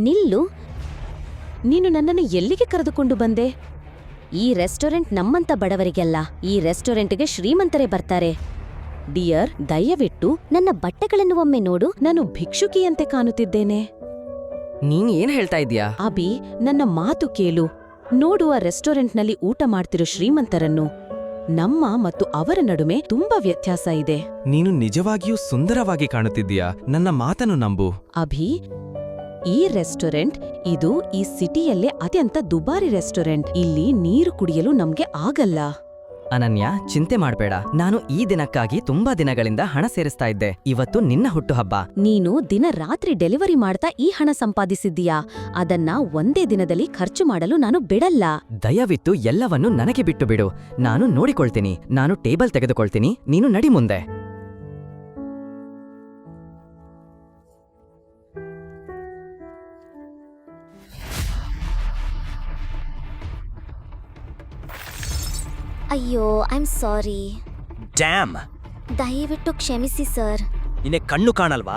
ನಿಲ್ಲು. ನೀನು ನನ್ನನ್ನು ಎಲ್ಲಿಗೆ ಕರೆದುಕೊಂಡು ಬಂದೆ? ಈ ರೆಸ್ಟೋರೆಂಟ್ ನಮ್ಮಂತ ಬಡವರಿಗೆಲ್ಲ. ಈ ರೆಸ್ಟೋರೆಂಟ್ಗೆ ಶ್ರೀಮಂತರೇ ಬರ್ತಾರೆ. ಡಿಯರ್, ದಯವಿಟ್ಟು ನನ್ನ ಬಟ್ಟೆಗಳನ್ನು ಒಮ್ಮೆ ನೋಡು. ನಾನು ಭಿಕ್ಷುಕಿಯಂತೆ ಕಾಣುತ್ತಿದ್ದೇನೆ. ನೀನ್ ಏನ್ ಹೇಳ್ತಾ ಇದ್ಯಾ? ಅಭಿ, ನನ್ನ ಮಾತು ಕೇಳು. ನೋಡುವ ರೆಸ್ಟೋರೆಂಟ್ನಲ್ಲಿ ಊಟ ಮಾಡ್ತಿರೋ ಶ್ರೀಮಂತರನ್ನು. ನಮ್ಮ ಮತ್ತು ಅವರ ನಡುವೆ ತುಂಬಾ ವ್ಯತ್ಯಾಸ ಇದೆ. ನೀನು ನಿಜವಾಗಿಯೂ ಸುಂದರವಾಗಿ ಕಾಣುತ್ತಿದ್ದೀಯಾ. ನನ್ನ ಮಾತನ್ನು ನಂಬು. ಅಭಿ, ಈ ರೆಸ್ಟೋರೆಂಟ್ ಇದು ಈ ಸಿಟಿಯಲ್ಲೇ ಅತ್ಯಂತ ದುಬಾರಿ ರೆಸ್ಟೋರೆಂಟ್. ಇಲ್ಲಿ ನೀರು ಕುಡಿಯಲು ನಮ್ಗೆ ಆಗಲ್ಲ. ಅನನ್ಯ, ಚಿಂತೆ ಮಾಡ್ಬೇಡ. ನಾನು ಈ ದಿನಕ್ಕಾಗಿ ತುಂಬಾ ದಿನಗಳಿಂದ ಹಣ ಸೇರಿಸ್ತಾ ಇದ್ದೆ. ಇವತ್ತು ನಿನ್ನ ಹುಟ್ಟುಹಬ್ಬ. ನೀನು ದಿನ ರಾತ್ರಿ ಡೆಲಿವರಿ ಮಾಡ್ತಾ ಈ ಹಣ ಸಂಪಾದಿಸಿದ್ದೀಯಾ. ಅದನ್ನ ಒಂದೇ ದಿನದಲ್ಲಿ ಖರ್ಚು ಮಾಡಲು ನಾನು ಬಿಡಲ್ಲ. ದಯವಿಟ್ಟು ಎಲ್ಲವನ್ನೂ ನನಗೆ ಬಿಟ್ಟು ಬಿಡು. ನಾನು ನೋಡಿಕೊಳ್ತೀನಿ. ನಾನು ಟೇಬಲ್ ತೆಗೆದುಕೊಳ್ತೀನಿ. ನೀನು ನಡಿ ಮುಂದೆ. ಅಯ್ಯೋ, ಐ ಆಮ್ ಸಾರಿ. ಡ್ಯಾಮ್! ದಯವಿಟ್ಟು ಕ್ಷಮಿಸಿ ಸರ್. ನಿನಗೆ ಕಣ್ಣು ಕಾಣಲ್ವಾ?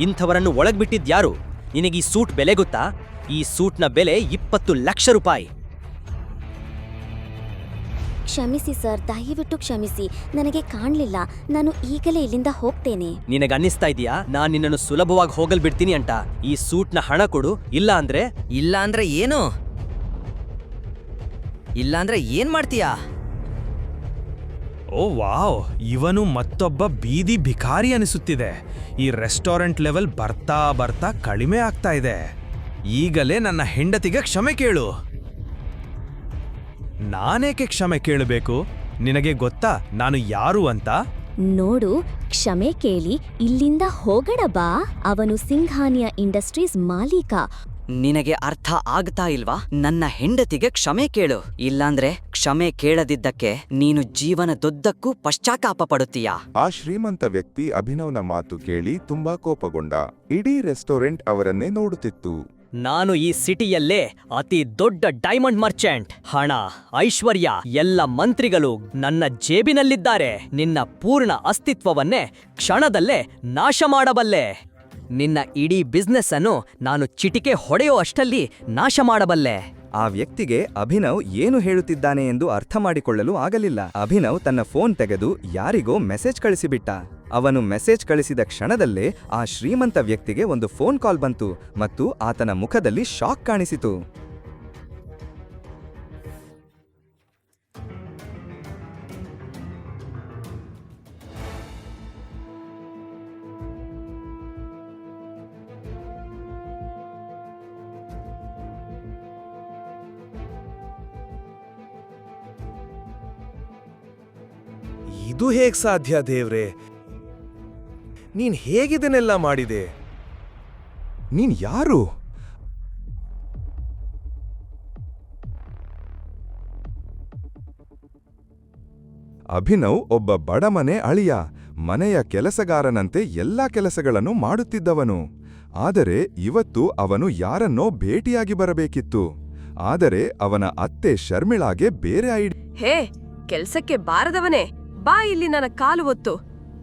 ಇಂಥವರನ್ನು ಒಳಗ್ಬಿಟ್ಟಿದ್ಯಾರು? ನಿನಗೆ ಈ ಸೂಟ್ ಬೆಲೆ ಗೊತ್ತಾ? ಈ ಸೂಟ್ನ ಬೆಲೆ 20 ಲಕ್ಷ ರೂಪಾಯಿ. ಕ್ಷಮಿಸಿ ಸರ್, ದಯವಿಟ್ಟು ಕ್ಷಮಿಸಿ. ನನಗೆ ಕಾಣಲಿಲ್ಲ. ನಾನು ಈಗಲೇ ಇಲ್ಲಿಂದ ಹೋಗ್ತೇನೆ. ನಿನಗನ್ನಿಸ್ತಾ ಇದೆಯಾ ನಾನು ನಿನ್ನನ್ನು ಸುಲಭವಾಗಿ ಹೋಗಲ್ ಬಿಡ್ತೀನಿ ಅಂತ? ಈ ಸೂಟ್ನ ಹಣ ಕೊಡು, ಇಲ್ಲ ಅಂದ್ರೆ ಏನು? ಇಲ್ಲಾಂದ್ರೆ ಏನ್ ಮಾಡ್ತೀಯಾ? ಓ ವಾವ್, ಇವನು ಮತ್ತೊಬ್ಬ ಬೀದಿ ಭಿಕಾರಿ ಅನಿಸುತ್ತಿದೆ. ಈ ರೆಸ್ಟೋರೆಂಟ್ ಲೆವೆಲ್ ಬರ್ತಾ ಬರ್ತಾ ಕಡಿಮೆ ಆಗ್ತಾ ಇದೆ. ಈಗಲೇ ನನ್ನ ಹೆಂಡತಿಗೆ ಕ್ಷಮೆ ಕೇಳು. ನಾನೇಕೆ ಕ್ಷಮೆ ಕೇಳಬೇಕು? ನಿನಗೆ ಗೊತ್ತಾ ನಾನು ಯಾರು ಅಂತ? ನೋಡು, ಕ್ಷಮೆ ಕೇಳಿ ಇಲ್ಲಿಂದ ಹೋಗಣ ಬಾ. ಅವನು ಸಿಂಘಾನಿಯಾ ಇಂಡಸ್ಟ್ರೀಸ್ ಮಾಲೀಕ. ನಿನಗೆ ಅರ್ಥ ಆಗ್ತಾ ಇಲ್ವಾ? ನನ್ನ ಹೆಂಡತಿಗೆ ಕ್ಷಮೆ ಕೇಳು. ಇಲ್ಲಾಂದ್ರೆ ಕ್ಷಮೆ ಕೇಳದಿದ್ದಕ್ಕೆ ನೀನು ಜೀವನದುದ್ದಕ್ಕೂ ಪಶ್ಚಾತ್ತಾಪ ಪಡುತ್ತೀಯಾ? ಆ ಶ್ರೀಮಂತ ವ್ಯಕ್ತಿ ಅಭಿನವ್ನ ಮಾತು ಕೇಳಿ ತುಂಬಾ ಕೋಪಗೊಂಡ. ಇಡೀ ರೆಸ್ಟೋರೆಂಟ್ ಅವರನ್ನೇ ನೋಡುತ್ತಿತ್ತು. ನಾನು ಈ ಸಿಟಿಯಲ್ಲೇ ಅತಿ ದೊಡ್ಡ ಡೈಮಂಡ್ ಮರ್ಚೆಂಟ್. ಹಣ, ಐಶ್ವರ್ಯ ಎಲ್ಲ ಮಂತ್ರಿಗಳು ನನ್ನ ಜೇಬಿನಲ್ಲಿದ್ದಾರೆ. ನಿನ್ನ ಪೂರ್ಣ ಅಸ್ತಿತ್ವವನ್ನೇ ಕ್ಷಣದಲ್ಲೇ ನಾಶ ಮಾಡಬಲ್ಲೆ. ನಿನ್ನ ಇಡೀ ಬಿಸ್ನೆಸ್ ಅನ್ನು ನಾನು ಚಿಟಿಕೆ ಹೊಡೆಯೋ ಅಷ್ಟಲ್ಲಿ ನಾಶ ಮಾಡಬಲ್ಲೆ. ಆ ವ್ಯಕ್ತಿಗೆ ಅಭಿನವ್ ಏನು ಹೇಳುತ್ತಿದ್ದಾನೆ ಎಂದು ಅರ್ಥ ಮಾಡಿಕೊಳ್ಳಲು ಆಗಲಿಲ್ಲ. ಅಭಿನವ್ ತನ್ನ ಫೋನ್ ತೆಗೆದು ಯಾರಿಗೋ ಮೆಸೇಜ್ ಕಳಿಸಿಬಿಟ್ಟ. ಅವನು ಮೆಸೇಜ್ ಕಳಿಸಿದ ಕ್ಷಣದಲ್ಲೇ ಆ ಶ್ರೀಮಂತ ವ್ಯಕ್ತಿಗೆ ಒಂದು ಫೋನ್ ಕಾಲ್ ಬಂತು ಮತ್ತು ಆತನ ಮುಖದಲ್ಲಿ ಶಾಕ್ ಕಾಣಿಸಿತು. ಇದು ಹೇಗ್ ಸಾಧ್ಯ ದೇವ್ರೆ? ನೀನ್ ಹೇಗಿದನ್ನೆಲ್ಲ ಮಾಡಿದೆ? ನೀನ್ ಯಾರು? ಅಭಿನವ್ ಒಬ್ಬ ಬಡಮನೆ ಅಳಿಯ. ಮನೆಯ ಕೆಲಸಗಾರನಂತೆ ಎಲ್ಲಾ ಕೆಲಸಗಳನ್ನು ಮಾಡುತ್ತಿದ್ದವನು. ಆದರೆ ಇವತ್ತು ಅವನು ಯಾರನ್ನೋ ಭೇಟಿಯಾಗಿ ಬರಬೇಕಿತ್ತು. ಆದರೆ ಅವನ ಅತ್ತೆ ಶರ್ಮಿಳಾಗೆ ಬೇರೆ ಹೇ, ಕೆಲ್ಸಕ್ಕೆ ಬಾರದವನೇ, ಬಾ ಇಲ್ಲಿ. ನನ್ನ ಕಾಲು ಒತ್ತು.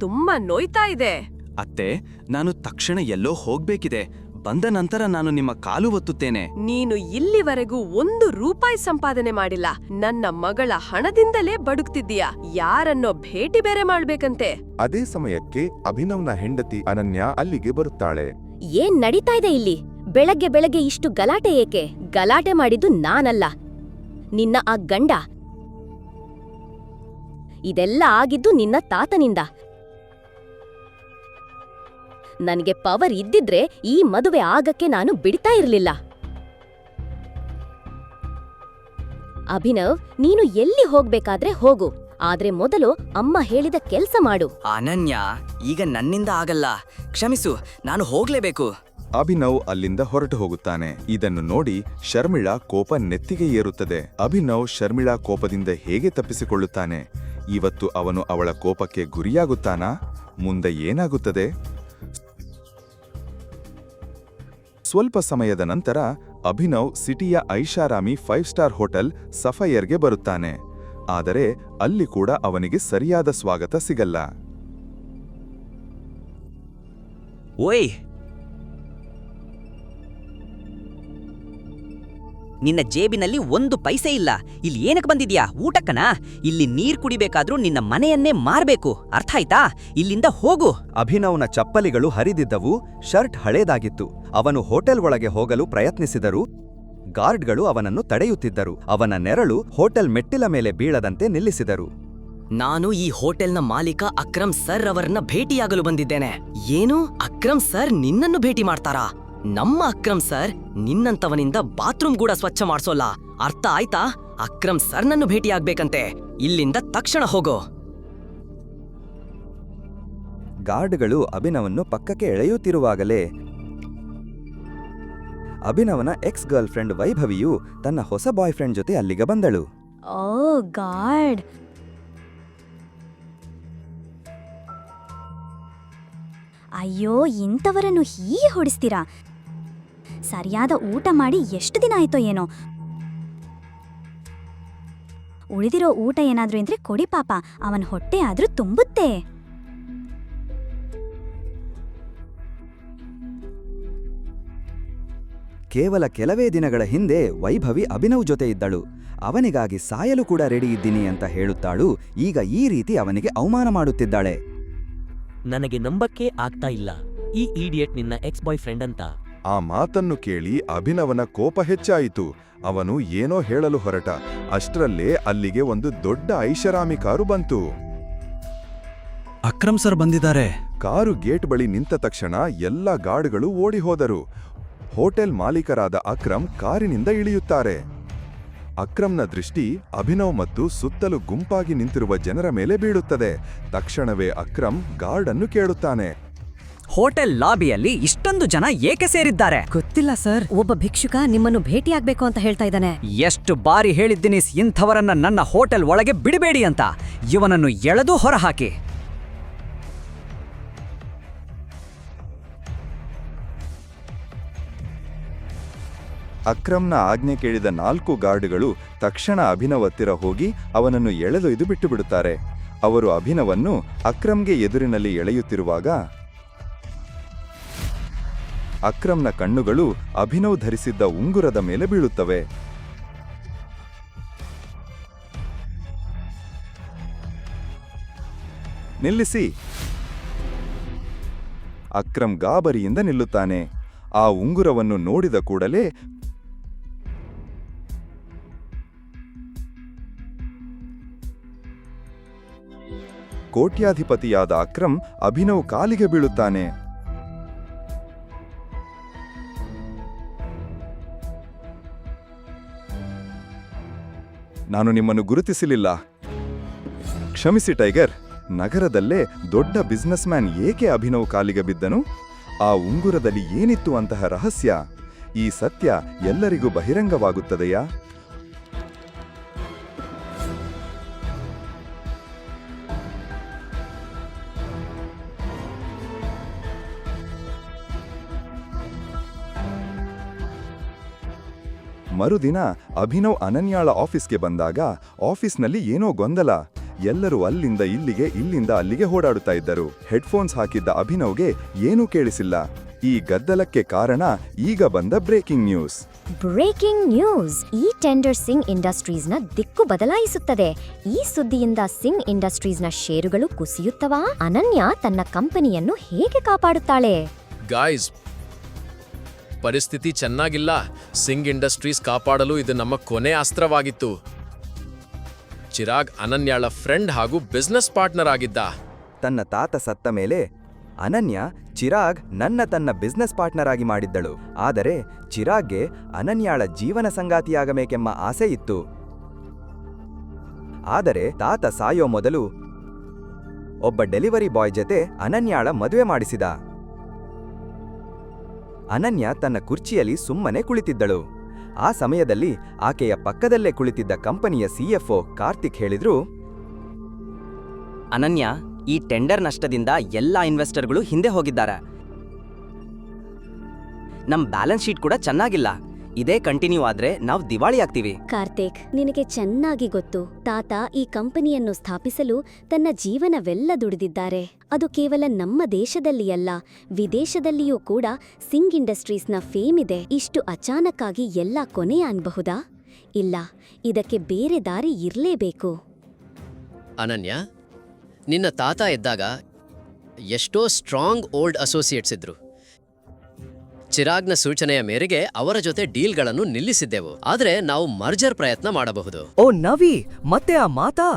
ತುಂಬಾ ನೋಯ್ತಾ ಇದೆ. ಅತ್ತೆ, ನಾನು ತಕ್ಷಣ ಎಲ್ಲೋ ಹೋಗ್ಬೇಕಿದೆ. ಬಂದ ನಂತರ ನಾನು ನಿಮ್ಮ ಕಾಲು ಒತ್ತುತ್ತೇನೆ. ನೀನು ಇಲ್ಲಿವರೆಗೂ 1 ರೂಪಾಯಿ ಸಂಪಾದನೆ ಮಾಡಿಲ್ಲ. ನನ್ನ ಮಗಳ ಹಣದಿಂದಲೇ ಬದುಕ್ತಿದ್ದೀಯಾ. ಯಾರನ್ನೋ ಭೇಟಿ ಬೇರೆ ಮಾಡ್ಬೇಕಂತೆ. ಅದೇ ಸಮಯಕ್ಕೆ ಅಭಿನವ್ನ ಹೆಂಡತಿ ಅನನ್ಯ ಅಲ್ಲಿಗೆ ಬರುತ್ತಾಳೆ. ಏನ್ ನಡೀತಾ ಇದೆ ಇಲ್ಲಿ? ಬೆಳಗ್ಗೆ ಬೆಳಗ್ಗೆ ಇಷ್ಟು ಗಲಾಟೆ ಏಕೆ? ಗಲಾಟೆ ಮಾಡಿದ್ದು ನಾನಲ್ಲ, ನಿನ್ನ ಆ ಗಂಡ. ಇದೆಲ್ಲ ಆಗಿದ್ದು ನಿನ್ನ ತಾತನಿಂದ. ನನಗೆ ಪವರ್ ಇದ್ದಿದ್ರೆ ಈ ಮದುವೆ ಆಗಕ್ಕೆ ನಾನು ಬಿಡ್ತಾ ಇರ್ಲಿಲ್ಲ. ಅಭಿನವ್, ನೀನು ಎಲ್ಲಿ ಹೋಗ್ಬೇಕಾದ್ರೆ ಹೋಗು. ಆದ್ರೆ ಮೊದಲು ಅಮ್ಮ ಹೇಳಿದ ಕೆಲ್ಸ ಮಾಡು. ಅನನ್ಯ, ಈಗ ನನ್ನಿಂದ ಆಗಲ್ಲ. ಕ್ಷಮಿಸು, ನಾನು ಹೋಗ್ಲೇಬೇಕು. ಅಭಿನವ್ ಅಲ್ಲಿಂದ ಹೊರಟು ಹೋಗುತ್ತಾನೆ. ಇದನ್ನು ನೋಡಿ ಶರ್ಮಿಳಾ ಕೋಪ ನೆತ್ತಿಗೆ ಏರುತ್ತದೆ. ಅಭಿನವ್ ಶರ್ಮಿಳಾ ಕೋಪದಿಂದ ಹೇಗೆ ತಪ್ಪಿಸಿಕೊಳ್ಳುತ್ತಾನೆ? ಇವತ್ತು ಅವನು ಅವಳ ಕೋಪಕ್ಕೆ ಗುರಿಯಾಗುತ್ತಾನಾ? ಮುಂದೆ ಏನಾಗುತ್ತದೆ? ಸ್ವಲ್ಪ ಸಮಯದ ನಂತರ ಅಭಿನವ್ ಸಿಟಿಯ ಐಷಾರಾಮಿ 5 ಸ್ಟಾರ್ ಹೋಟೆಲ್ ಸಫೈರ್ಗೆ ಬರುತ್ತಾನೆ. ಆದರೆ ಅಲ್ಲಿ ಕೂಡ ಅವನಿಗೆ ಸರಿಯಾದ ಸ್ವಾಗತ ಸಿಗಲ್ಲ. ಓಯ್, ನಿನ್ನ ಜೇಬಿನಲ್ಲಿ 1 ಪೈಸೆ ಇಲ್ಲ. ಇಲ್ಲಿ ಏನಕ್ಕೆ ಬಂದಿದ್ಯಾ? ಊಟಕ್ಕನಾ? ಇಲ್ಲಿ ನೀರ್ ಕುಡಿಬೇಕಾದ್ರೂ ನಿನ್ನ ಮನೆಯನ್ನೇ ಮಾರ್ಬೇಕು. ಅರ್ಥ ಆಯ್ತಾ? ಇಲ್ಲಿಂದ ಹೋಗು. ಅಭಿನವ್ನ ಚಪ್ಪಲಿಗಳು ಹರಿದಿದ್ದವು, ಶರ್ಟ್ ಹಳೇದಾಗಿತ್ತು. ಅವನು ಹೋಟೆಲ್ ಒಳಗೆ ಹೋಗಲು ಪ್ರಯತ್ನಿಸಿದರು. ಗಾರ್ಡ್ಗಳು ಅವನನ್ನು ತಡೆಯುತ್ತಿದ್ದರು. ಅವನ ನೆರಳು ಹೋಟೆಲ್ ಮೆಟ್ಟಿಲ ಮೇಲೆ ಬೀಳದಂತೆ ನಿಲ್ಲಿಸಿದರು. ನಾನು ಈ ಹೋಟೆಲ್ನ ಮಾಲೀಕ ಅಕ್ರಮ್ ಸರ್ ಅವರನ್ನ ಭೇಟಿಯಾಗಲು ಬಂದಿದ್ದೇನೆ. ಏನು? ಅಕ್ರಮ್ ಸರ್ ನಿನ್ನನ್ನು ಭೇಟಿ ಮಾಡ್ತಾರಾ? ನಮ್ಮ ಅಕ್ರಮ್ ಸರ್ ನಿನ್ನಂತವನಿಂದ ಬಾತ್ರೂಮ್ ಕೂಡ ಸ್ವಚ್ಛ ಮಾಡ್ಸೋಲ್ಲ. ಅರ್ಥ ಆಯ್ತಾ? ಅಕ್ರಮ್ ಸರ್ ನನ್ನು ಭೇಟಿಯಾಗ್ಬೇಕಂತೆ. ಇಲ್ಲಿಂದ ತಕ್ಷಣ ಹೋಗೋ. ಗಾರ್ಡ್ಗಳು ಅಭಿನವನ್ನು ಪಕ್ಕಕ್ಕೆ ಎಳೆಯುತ್ತಿರುವಾಗಲೇ ಅಭಿನವನ ಎಕ್ಸ್ ಗರ್ಲ್ ಫ್ರೆಂಡ್ ವೈಭವಿಯು ತನ್ನ ಹೊಸ ಬಾಯ್ ಫ್ರೆಂಡ್ ಜೊತೆ ಅಲ್ಲಿಗೆ ಬಂದಳು. ಓ ಗಾಡ್, ಅಯ್ಯೋ, ಇಂಥವರನ್ನು ಹೀಗೆ ಹೊಡಿಸ್ತೀರಾ? ಸರಿಯಾದ ಊಟ ಮಾಡಿ ಎಷ್ಟು ದಿನ ಆಯ್ತೋ ಏನೋ. ಉಳಿದಿರೋ ಊಟ ಏನಾದ್ರೂ ಇದ್ರೆ ಕೊಡಿ ಪಾಪ, ಅವನ ಹೊಟ್ಟೆ ಆದ್ರೂ ತುಂಬುತ್ತೆ. ಕೇವಲ ಕೆಲವೇ ದಿನಗಳ ಹಿಂದೆ ವೈಭವಿ ಅಭಿನವ್ ಜೊತೆ ಇದ್ದಳು. ಅವನಿಗಾಗಿ ಸಾಯಲು ಕೂಡ ರೆಡಿ ಇದ್ದೀನಿ ಅಂತ ಹೇಳುತ್ತಾಳು. ಈಗ ಈ ರೀತಿ ಅವನಿಗೆ ಅವಮಾನ ಮಾಡುತ್ತಿದ್ದಾಳೆ. ನನಗೆ ನಂಬಕ್ಕೆ ಆಗ್ತಾ ಇಲ್ಲ, ಈ ಈಡಿಯಟ್ ನಿನ್ನ ಎಕ್ಸ್ ಬಾಯ್ ಫ್ರೆಂಡ್ ಅಂತ. ಆ ಮಾತನ್ನು ಕೇಳಿ ಅಭಿನವನ ಕೋಪ ಹೆಚ್ಚಾಯಿತು. ಅವನು ಏನೋ ಹೇಳಲು ಹೊರಟ. ಅಷ್ಟರಲ್ಲೇ ಅಲ್ಲಿಗೆ ಒಂದು ದೊಡ್ಡ ಐಷಾರಾಮಿ ಕಾರು ಬಂತು. ಅಕ್ರಮ್ ಸರ್ ಬಂದಿದ್ದಾರೆ. ಕಾರು ಗೇಟ್ ಬಳಿ ನಿಂತ ತಕ್ಷಣ ಎಲ್ಲ ಗಾರ್ಡ್ಗಳು ಓಡಿ ಹೋದರು. ಹೋಟೆಲ್ ಮಾಲೀಕರಾದ ಅಕ್ರಮ್ ಕಾರಿನಿಂದ ಇಳಿಯುತ್ತಾರೆ. ಅಕ್ರಮ್ನ ದೃಷ್ಟಿ ಅಭಿನವ್ ಮತ್ತು ಸುತ್ತಲೂ ಗುಂಪಾಗಿ ನಿಂತಿರುವ ಜನರ ಮೇಲೆ ಬೀಳುತ್ತದೆ. ತಕ್ಷಣವೇ ಅಕ್ರಮ್ ಗಾರ್ಡ್ ಅನ್ನು ಕೇಳುತ್ತಾನೆ, ಹೋಟೆಲ್ ಲಾಬಿಯಲ್ಲಿ ಇಷ್ಟೊಂದು ಜನ ಏಕೆ ಸೇರಿದ್ದಾರೆ? ಗೊತ್ತಿಲ್ಲ ಸರ್, ಒಬ್ಬ ಭಿಕ್ಷುಕ ನಿಮ್ಮನ್ನು ಭೇಟಿಯಾಗ್ಬೇಕು ಅಂತ ಹೇಳ್ತಾ ಇದ್ದಾನೆ. ಎಷ್ಟು ಬಾರಿ ಹೇಳಿದ್ದೀನಿ ಇಂಥವರನ್ನ ನನ್ನ ಹೋಟೆಲ್ ಒಳಗೆ ಬಿಡಬೇಡಿ ಅಂತ. ಇವನನ್ನು ಎಳೆದು ಹೊರಹಾಕಿ. ಅಕ್ರಮ್ನ ಆಜ್ಞೆ ಕೇಳಿದ 4 ಗಾರ್ಡ್ಗಳು ತಕ್ಷಣ ಅಭಿನವ್ ಹತ್ತಿರ ಹೋಗಿ ಅವನನ್ನು ಎಳೆದೊಯ್ದು ಬಿಟ್ಟುಬಿಡುತ್ತಾರೆ. ಅವರು ಅಭಿನವನ್ನು ಅಕ್ರಮ್ಗೆ ಎದುರಿನಲ್ಲಿ ಎಳೆಯುತ್ತಿರುವಾಗ ಅಕ್ರಮ್ನ ಕಣ್ಣುಗಳು ಅಭಿನವ್ ಧರಿಸಿದ್ದ ಉಂಗುರದ ಮೇಲೆ ಬೀಳುತ್ತವೆ. ನಿಲ್ಲಿಸಿ! ಅಕ್ರಮ್ ಗಾಬರಿಯಿಂದ ನಿಲ್ಲುತ್ತಾನೆ. ಆ ಉಂಗುರವನ್ನು ನೋಡಿದ ಕೂಡಲೇ ಕೋಟ್ಯಾಧಿಪತಿಯಾದ ಅಕ್ರಮ್ ಅಭಿನವ್ ಕಾಲಿಗೆ ಬೀಳುತ್ತಾನೆ. ನಾನು ನಿಮ್ಮನ್ನು ಗುರುತಿಸಲಿಲ್ಲ. ಕ್ಷಮಿಸಿ ಟೈಗರ್. ನಗರದಲ್ಲೇ ದೊಡ್ಡ ಬಿಸ್ನೆಸ್ ಮ್ಯಾನ್ ಏಕೆ ಅಭಿನವ್ ಕಾಲಿಗೆ ಬಿದ್ದನು? ಆ ಉಂಗುರದಲ್ಲಿ ಏನಿತ್ತು ಅಂತಹ ರಹಸ್ಯ? ಈ ಸತ್ಯ ಎಲ್ಲರಿಗೂ ಬಹಿರಂಗವಾಗುತ್ತದೆಯಾ? ಮರುದಿನ ಅಭಿನವ್ ಅನನ್ಯಾಳ ಆಫೀಸ್ಗೆ ಬಂದಾಗ ಆಫೀಸ್ನಲ್ಲಿ ಏನೋ ಗೊಂದಲ. ಎಲ್ಲರೂ ಅಲ್ಲಿಂದ ಇಲ್ಲಿಗೆ, ಇಲ್ಲಿಂದ ಅಲ್ಲಿಗೆ ಓಡಾಡುತ್ತಾ ಇದ್ದರು. ಹೆಡ್ಫೋನ್ಸ್ ಹಾಕಿದ್ದ ಅಭಿನವ್ಗೆ ಏನೂ ಕೇಳಿಸಿಲ್ಲ. ಈ ಗದ್ದಲಕ್ಕೆ ಕಾರಣ ಈಗ ಬಂದ ಬ್ರೇಕಿಂಗ್ ನ್ಯೂಸ್. Breaking news! ಈ ಟೆಂಡರ್ ಸಿಂಗ್ ಇಂಡಸ್ಟ್ರೀಸ್ನ ದಿಕ್ಕು ಬದಲಾಯಿಸುತ್ತದೆ. ಈ ಸುದ್ದಿಯಿಂದ ಸಿಂಗ್ ಇಂಡಸ್ಟ್ರೀಸ್ನ ಷೇರುಗಳು ಕುಸಿಯುತ್ತವಾ? ಅನನ್ಯ ತನ್ನ ಕಂಪನಿಯನ್ನು ಹೇಗೆ ಕಾಪಾಡುತ್ತಾಳೆ? ಗಾಯ್ಸ್, ಪರಿಸ್ಥಿತಿ ಚೆನ್ನಾಗಿಲ್ಲ. ಸಿಂಗ್ ಇಂಡಸ್ಟ್ರೀಸ್ ಕಾಪಾಡಲು ಇದು ನಮ್ಮ ಕೊನೆ ಅಸ್ತ್ರವಾಗಿತ್ತು. ಚಿರಾಗ್ ಅನನ್ಯಾಳ ಫ್ರೆಂಡ್ ಹಾಗೂ ಬಿಸ್ನೆಸ್ ಪಾರ್ಟ್ನರ್ ಆಗಿದ್ದ. ತನ್ನ ತಾತ ಸತ್ತ ಮೇಲೆ ಅನನ್ಯ ಚಿರಾಗ್ ತನ್ನ ಬಿಸ್ನೆಸ್ ಪಾರ್ಟ್ನರ್ ಆಗಿ ಮಾಡಿದ್ದಳು. ಆದರೆ ಚಿರಾಗ್ಗೆ ಅನನ್ಯಾಳ ಜೀವನ ಸಂಗಾತಿಯಾಗಬೇಕೆಂಬ ಆಸೆ ಇತ್ತು. ಆದರೆ ತಾತ ಸಾಯೋ ಮೊದಲು ಒಬ್ಬ ಡೆಲಿವರಿ ಬಾಯ್ ಜೊತೆ ಅನನ್ಯಾಳ ಮದುವೆ ಮಾಡಿಸಿದ. ಅನನ್ಯ ತನ್ನ ಕುರ್ಚಿಯಲ್ಲಿ ಸುಮ್ಮನೆ ಕುಳಿತಿದ್ದಳು. ಆ ಸಮಯದಲ್ಲಿ ಆಕೆಯ ಪಕ್ಕದಲ್ಲೇ ಕುಳಿತಿದ್ದ ಕಂಪನಿಯ ಸಿಎಫ್ಒ ಕಾರ್ತಿಕ್ ಹೇಳಿದ್ರು, ಅನನ್ಯ, ಈ ಟೆಂಡರ್ ನಷ್ಟದಿಂದ ಎಲ್ಲ ಇನ್ವೆಸ್ಟರ್ಗಳು ಹಿಂದೆ ಹೋಗಿದ್ದಾರೆ. ನಮ್ ಬ್ಯಾಲೆನ್ಸ್ ಶೀಟ್ ಕೂಡ ಚೆನ್ನಾಗಿಲ್ಲ. ಇದೇ ಕಂಟಿನ್ಯೂ ಆದ್ರೆ ನಾವು ದಿವಾಳಿ ಆಗ್ತೀವಿ. ಕಾರ್ತಿಕ್, ನಿನಗೆ ಚೆನ್ನಾಗಿ ಗೊತ್ತು, ತಾತ ಈ ಕಂಪನಿಯನ್ನು ಸ್ಥಾಪಿಸಲು ತನ್ನ ಜೀವನವೆಲ್ಲ ದುಡಿದಿದ್ದಾರೆ. ಅದು ಕೇವಲ ನಮ್ಮ ದೇಶದಲ್ಲಿಯಲ್ಲ, ವಿದೇಶದಲ್ಲಿಯೂ ಕೂಡ ಸಿಂಗ್ ಇಂಡಸ್ಟ್ರೀಸ್ನ ಫೇಮ್ ಇದೆ. ಇಷ್ಟು ಅಚಾನಕ್ಕಾಗಿ ಎಲ್ಲ ಕೊನೆ ಅನ್ಬಹುದಾ? ಇಲ್ಲ, ಇದಕ್ಕೆ ಬೇರೆ ದಾರಿ ಇರ್ಲೇಬೇಕು. ಅನನ್ಯ, ನಿನ್ನ ತಾತ ಇದ್ದಾಗ ಎಷ್ಟೋ ಸ್ಟ್ರಾಂಗ್ ಓಲ್ಡ್ ಅಸೋಸಿಯೇಟ್ಸ್ ಇದ್ರು. ಚಿರಾಗ್ನ ಸೂಚನೆಯ ಮೇರೆಗೆ ಅವರ ಜೊತೆ ಡೀಲ್ಗಳನ್ನು ನಿಲ್ಲಿಸಿದ್ದೆವು. ಆದ್ರೆ ನಾವು ಮರ್ಜರ್ ಪ್ರಯತ್ನ ಮಾಡಬಹುದು. ಓ ನವಿ, ಮತ್ತೆ ಆ ಮಾತಾ?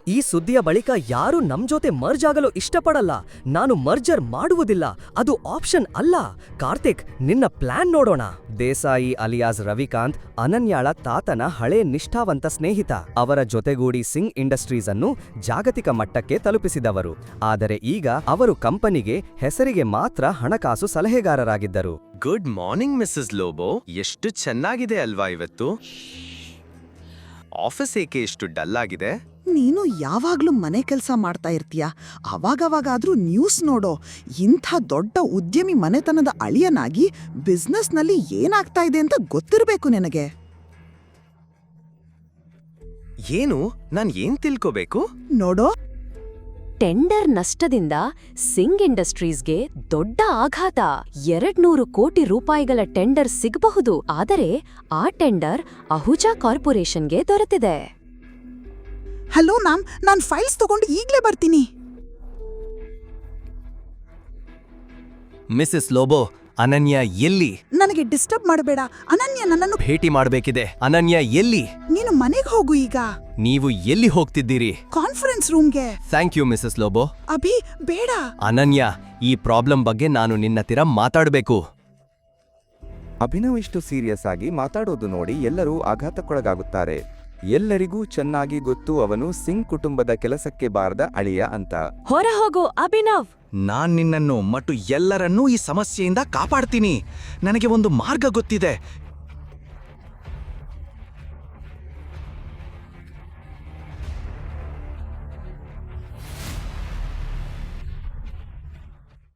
ಈ ಸುದ್ದಿಯ ಬಳಿಕ ಯಾರೂ ನಮ್ ಜೊತೆ ಮರ್ಜ್ ಆಗಲು ಇಷ್ಟಪಡಲ್ಲ. ನಾನು ಮರ್ಜರ್ ಮಾಡುವುದಿಲ್ಲ, ಅದು ಆಪ್ಷನ್ ಅಲ್ಲ. ಕಾರ್ತಿಕ್, ನಿನ್ನ ಪ್ಲಾನ್ ನೋಡೋಣ. ದೇಸಾಯಿ ಅಲಿಯಾಸ್ ರವಿಕಾಂತ್ ಅನನ್ಯಾಳ ತಾತನ ಹಳೆ ನಿಷ್ಠಾವಂತ ಸ್ನೇಹಿತ. ಅವರ ಜೊತೆಗೂಡಿ ಸಿಂಗ್ ಇಂಡಸ್ಟ್ರೀಸ್ ಅನ್ನು ಜಾಗತಿಕ ಮಟ್ಟಕ್ಕೆ ತಲುಪಿಸಿದವರು. ಆದರೆ ಈಗ ಅವರು ಕಂಪನಿಗೆ ಹೆಸರಿಗೆ ಮಾತ್ರ ಹಣಕಾಸು ಸಲಹೆಗಾರರಾಗಿದ್ದರು. Good morning Mrs Lobo. ಎಷ್ಟು ಚೆನ್ನಾಗಿದೆ ಅಲ್ವಾ ಇವತ್ತು? ಆಫೀಸ್ ಏಕೆ ಇಷ್ಟು ಡಲ್ ಆಗಿದೆ? ನೀನು ಯಾವಾಗ್ಲೂ ಮನೆ ಕೆಲಸ ಮಾಡ್ತಾ ಇರ್ತೀಯ, ಅವಾಗವಾಗಾದ್ರೂ ನ್ಯೂಸ್ ನೋಡೋ. ಇಂಥ ದೊಡ್ಡ ಉದ್ಯಮಿ ಮನೆತನದ ಅಳಿಯನಾಗಿ ಬಿಸ್ನೆಸ್ನಲ್ಲಿ ಏನಾಗ್ತಾ ಇದೆ ಅಂತ ಗೊತ್ತಿರಬೇಕು ನಿನಗೆ. ಏನು? ನಾನ್ ಏನ್ ತಿಳ್ಕೋಬೇಕು? ನೋಡೋ, ಟೆಂಡರ್ ನಷ್ಟದಿಂದ ಸಿಂಗ್ ಇಂಡಸ್ಟ್ರೀಸ್ಗೆ ದೊಡ್ಡ ಆಘಾತ. 200 ಕೋಟಿ ರೂಪಾಯಿಗಳ ಟೆಂಡರ್ ಸಿಗಬಹುದು. ಆದರೆ ಆ ಟೆಂಡರ್ ಅಹುಜಾ ಕಾರ್ಪೊರೇಷನ್ಗೆ ದೊರೆತಿದೆ. ಹಲೋ ಮ್ಯಾಮ್, ನಾನ್ ಫೈಲ್ಸ್ ತಗೊಂಡು ಈಗ್ಲೇ ಬರ್ತೀನಿ. ಮಿಸ್ಸಸ್ ಲೋಬೋ, ಅನನ್ಯ ಎಲ್ಲಿ? ನನಗೆ ಡಿಸ್ಟರ್ಬ್ ಮಾಡಬೇಡ. ಅನನ್ಯ ನನ್ನನ್ನು ಭೇಟಿ ಮಾಡಬೇಕಿದೆ. ಅನನ್ಯ ಎಲ್ಲಿ? ನೀನು ಮನೆಗೆ ಹೋಗು ಈಗ. ನೀವು ಎಲ್ಲಿ ಹೋಗ್ತಿದ್ದೀರಿ? ಕಾನ್ಫರೆನ್ಸ್ ರೂಮ್ಗೆ. Thank you Mrs Lobo. Abhi, ಬೇಡ. ಅನನ್ಯ, ಈ ಪ್ರಾಬ್ಲಮ್ ಬಗ್ಗೆ ನಾನು ನಿನ್ನತ್ತಿರ ಮಾತಾಡಬೇಕು. ಅಭಿನವ್ ಇಷ್ಟು ಸೀರಿಯಸ್ ಆಗಿ ಮಾತಾಡೋದು ನೋಡಿ ಎಲ್ಲರೂ ಆಘಾತಕ್ಕೊಳಗಾಗುತ್ತಾರೆ. ಎಲ್ಲರಿಗೂ ಚೆನ್ನಾಗಿ ಗೊತ್ತು ಅವನು ಸಿಂಗ್ ಕುಟುಂಬದ ಕೆಲಸಕ್ಕೆ ಬಾರದ ಅಳಿಯ ಅಂತ. ಹೊರ ಹೋಗು ಅಭಿನವ್. ನಾನ್ ನಿನ್ನನ್ನು ಮತ್ತು ಎಲ್ಲರನ್ನೂ ಈ ಸಮಸ್ಯೆಯಿಂದ ಕಾಪಾಡ್ತೀನಿ. ನನಗೆ ಒಂದು ಮಾರ್ಗ ಗೊತ್ತಿದೆ.